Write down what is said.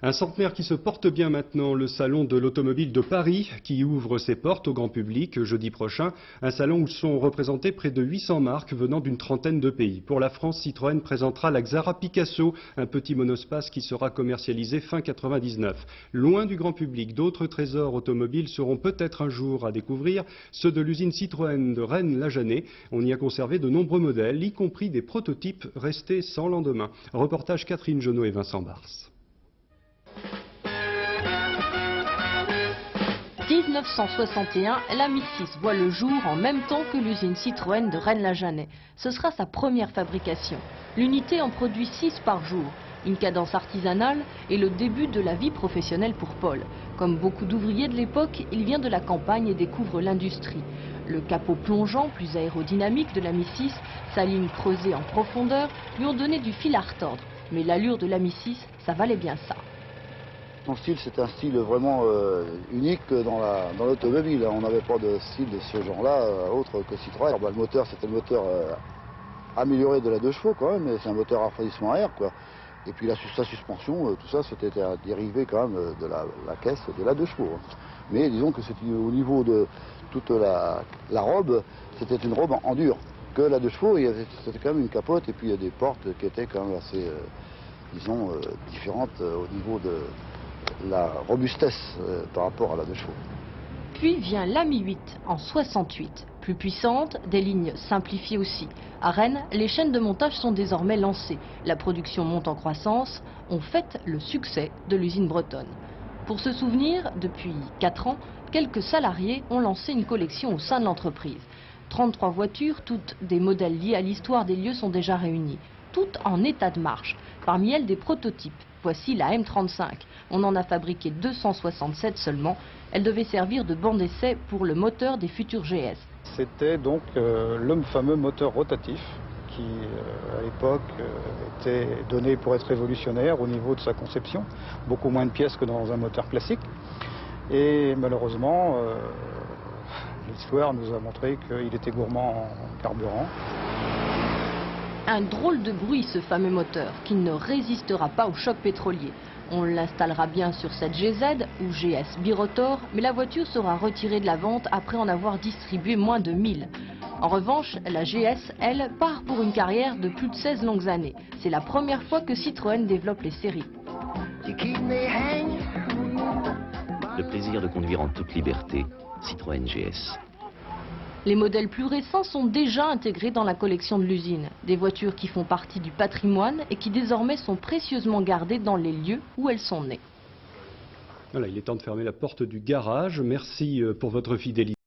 Un centenaire qui se porte bien maintenant, le salon de l'automobile de Paris, qui ouvre ses portes au grand public jeudi prochain. Un salon où sont représentées près de 800 marques venant d'une trentaine de pays. Pour la France, Citroën présentera la Xara Picasso, un petit monospace qui sera commercialisé fin 99. Loin du grand public, d'autres trésors automobiles seront peut-être un jour à découvrir, ceux de l'usine Citroën de Rennes-la-Janet. On y a conservé de nombreux modèles, y compris des prototypes restés sans lendemain. Reportage Catherine Genot et Vincent Bars. 1961, la Mi 6 voit le jour en même temps que l'usine Citroën de Rennes-la-Janet. Ce sera sa première fabrication. L'unité en produit 6 par jour. Une cadence artisanale et le début de la vie professionnelle pour Paul. Comme beaucoup d'ouvriers de l'époque, il vient de la campagne et découvre l'industrie. Le capot plongeant, plus aérodynamique de la Mi 6, sa ligne creusée en profondeur, lui ont donné du fil à retordre. Mais l'allure de la Mi 6, ça valait bien ça. Son style, c'est un style vraiment unique dans l'automobile. On n'avait pas de style de ce genre-là, autre que Citroën. Le moteur, c'était le moteur amélioré de la 2 chevaux quand même, mais c'est un moteur à refroidissement à air, quoi. Et puis sa suspension, tout ça, c'était dérivé quand même de la caisse de la 2 chevaux. Mais disons que c'était au niveau de toute la robe, c'était une robe en dur. Que la 2 chevaux, c'était quand même une capote et puis il y a des portes qui étaient quand même assez, disons, différentes au niveau de la robustesse par rapport à la 2 chevaux. Puis vient la Mi 8 en 68. Plus puissante, des lignes simplifiées aussi. À Rennes, les chaînes de montage sont désormais lancées. La production monte en croissance. On fête le succès de l'usine bretonne. Pour se souvenir, depuis 4 ans, quelques salariés ont lancé une collection au sein de l'entreprise. 33 voitures, toutes des modèles liés à l'histoire des lieux, sont déjà réunies. Toutes en état de marche. Parmi elles, des prototypes. Voici la M35. On en a fabriqué 267 seulement. Elle devait servir de banc d'essai pour le moteur des futurs GS. C'était donc le fameux moteur rotatif qui, à l'époque, était donné pour être révolutionnaire au niveau de sa conception. Beaucoup moins de pièces que dans un moteur classique. Et malheureusement, l'histoire nous a montré qu'il était gourmand en carburant. Un drôle de bruit, ce fameux moteur, qui ne résistera pas au choc pétrolier. On l'installera bien sur cette GZ ou GS birotor, mais la voiture sera retirée de la vente après en avoir distribué moins de 1000. En revanche, la GS, elle, part pour une carrière de plus de 16 longues années. C'est la première fois que Citroën développe les séries. Le plaisir de conduire en toute liberté, Citroën GS. Les modèles plus récents sont déjà intégrés dans la collection de l'usine. Des voitures qui font partie du patrimoine et qui désormais sont précieusement gardées dans les lieux où elles sont nées. Voilà, il est temps de fermer la porte du garage. Merci pour votre fidélité.